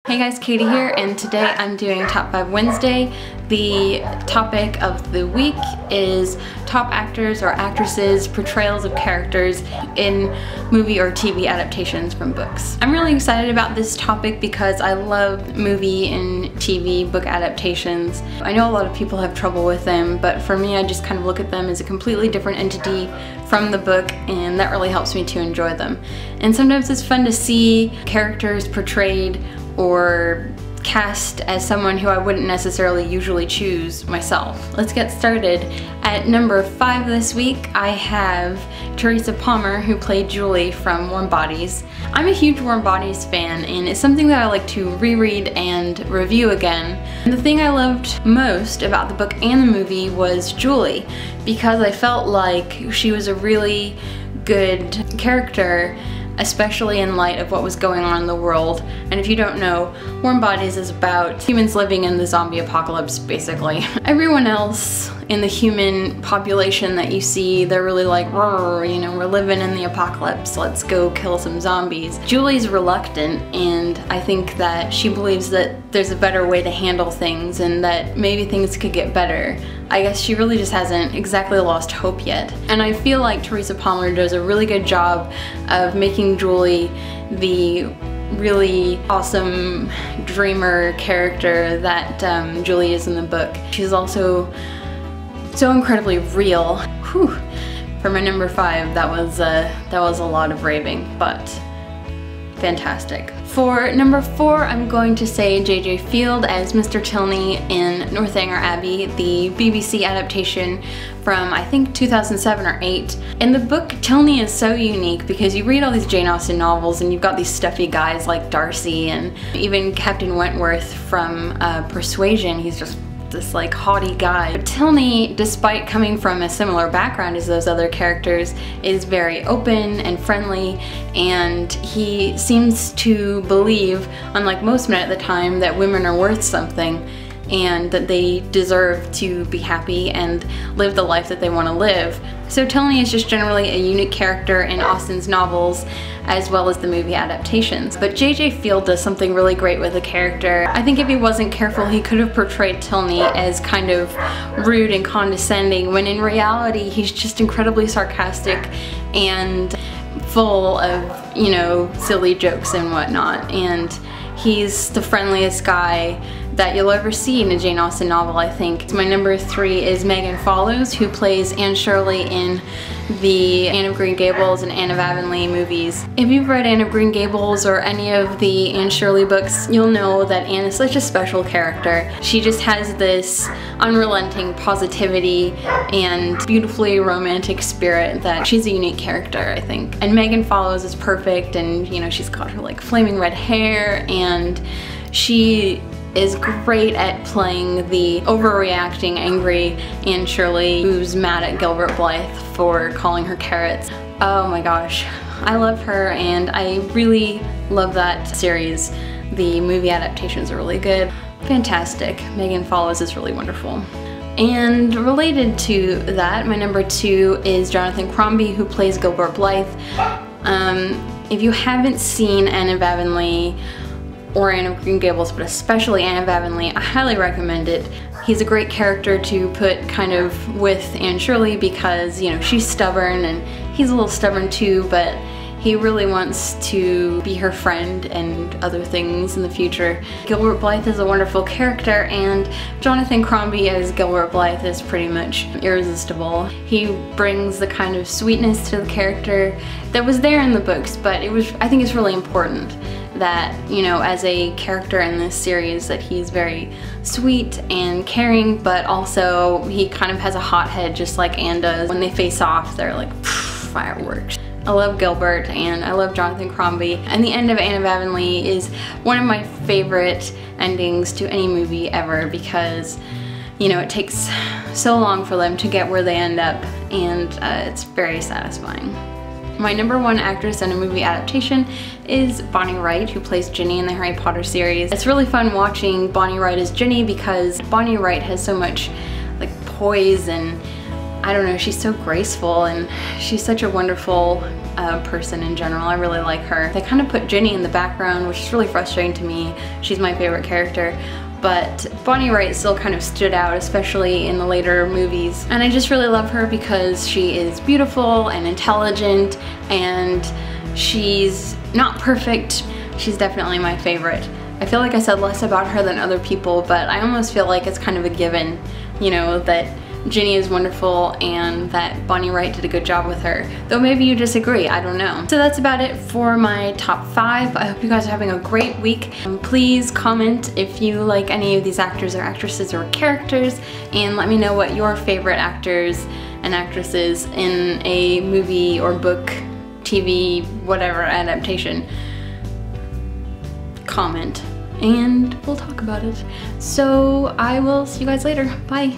Hey guys, Katie here, and today I'm doing Top 5 Wednesday. The topic of the week is top actors or actresses' portrayals of characters in movie or TV adaptations from books. I'm really excited about this topic because I love movie and TV book adaptations. I know a lot of people have trouble with them, but for me I just kind of look at them as a completely different entity from the book, and that really helps me to enjoy them. And sometimes it's fun to see characters portrayed or cast as someone who I wouldn't necessarily usually choose myself. Let's get started. At number 5 this week, I have Teresa Palmer, who played Julie from Warm Bodies. I'm a huge Warm Bodies fan, and it's something that I like to reread and review again. And the thing I loved most about the book and the movie was Julie, because I felt like she was a really good character, especially in light of what was going on in the world. And if you don't know, Warm Bodies is about humans living in the zombie apocalypse, basically. Everyone else in the human population that you see, they're really like, you know, we're living in the apocalypse, let's go kill some zombies. Julie's reluctant, and I think that she believes that there's a better way to handle things and that maybe things could get better. I guess she really just hasn't exactly lost hope yet. And I feel like Teresa Palmer does a really good job of making Julie the really awesome dreamer character that Julie is in the book. She's also so incredibly real. Whew. For my number 5, that was a lot of raving, but fantastic. For number 4, I'm going to say J.J. Field as Mr. Tilney in Northanger Abbey, the BBC adaptation from I think 2007 or 8. In the book, Tilney is so unique because you read all these Jane Austen novels and you've got these stuffy guys like Darcy and even Captain Wentworth from Persuasion. He's just this like haughty guy. But Tilney, despite coming from a similar background as those other characters, is very open and friendly, and he seems to believe, unlike most men at the time, that women are worth something and that they deserve to be happy and live the life that they want to live. So Tilney is just generally a unique character in Austen's novels as well as the movie adaptations. But J.J. Field does something really great with the character. I think if he wasn't careful, he could have portrayed Tilney as kind of rude and condescending, when in reality he's just incredibly sarcastic and full of, you know, silly jokes and whatnot. And he's the friendliest guy that you'll ever see in a Jane Austen novel, I think. My number 3 is Megan Follows, who plays Anne Shirley in the Anne of Green Gables and Anne of Avonlea movies. If you've read Anne of Green Gables or any of the Anne Shirley books, you'll know that Anne is such a special character. She just has this unrelenting positivity and beautifully romantic spirit that she's a unique character, I think. And Megan Follows is perfect, and you know, she's got her like flaming red hair, and she is great at playing the overreacting, angry Anne Shirley who's mad at Gilbert Blythe for calling her carrots. Oh my gosh, I love her, and I really love that series. The movie adaptations are really good. Fantastic. Megan Follows is really wonderful. And related to that, my number 2 is Jonathan Crombie, who plays Gilbert Blythe. If you haven't seen Anne of Avonlea or Anne of Green Gables, but especially Anne of Avonlea, I highly recommend it. He's a great character to put kind of with Anne Shirley because, you know, she's stubborn and he's a little stubborn too, but he really wants to be her friend and other things in the future. Gilbert Blythe is a wonderful character, and Jonathan Crombie as Gilbert Blythe is pretty much irresistible. He brings the kind of sweetness to the character that was there in the books, but I think it's really important that, you know, as a character in this series, that he's very sweet and caring, but also he kind of has a hot head just like Anne does. When they face off, they're like fireworks. I love Gilbert and I love Jonathan Crombie, and the end of Anne of Avonlea is one of my favorite endings to any movie ever because, you know, it takes so long for them to get where they end up, and it's very satisfying. My number 1 actress in a movie adaptation is Bonnie Wright, who plays Ginny in the Harry Potter series. It's really fun watching Bonnie Wright as Ginny because Bonnie Wright has so much like poise, and I don't know, she's so graceful and she's such a wonderful person in general. I really like her. They kind of put Ginny in the background, which is really frustrating to me. She's my favorite character. But Bonnie Wright still kind of stood out, especially in the later movies. And I just really love her because she is beautiful and intelligent, and she's not perfect. She's definitely my favorite. I feel like I said less about her than other people, but I almost feel like it's kind of a given, you know, that Ginny is wonderful and that Bonnie Wright did a good job with her. Though maybe you disagree, I don't know. So that's about it for my top 5. I hope you guys are having a great week. Please comment if you like any of these actors or actresses or characters, and let me know what your favorite actors and actresses in a movie or book, TV, whatever adaptation. Comment and we'll talk about it. So I will see you guys later. Bye.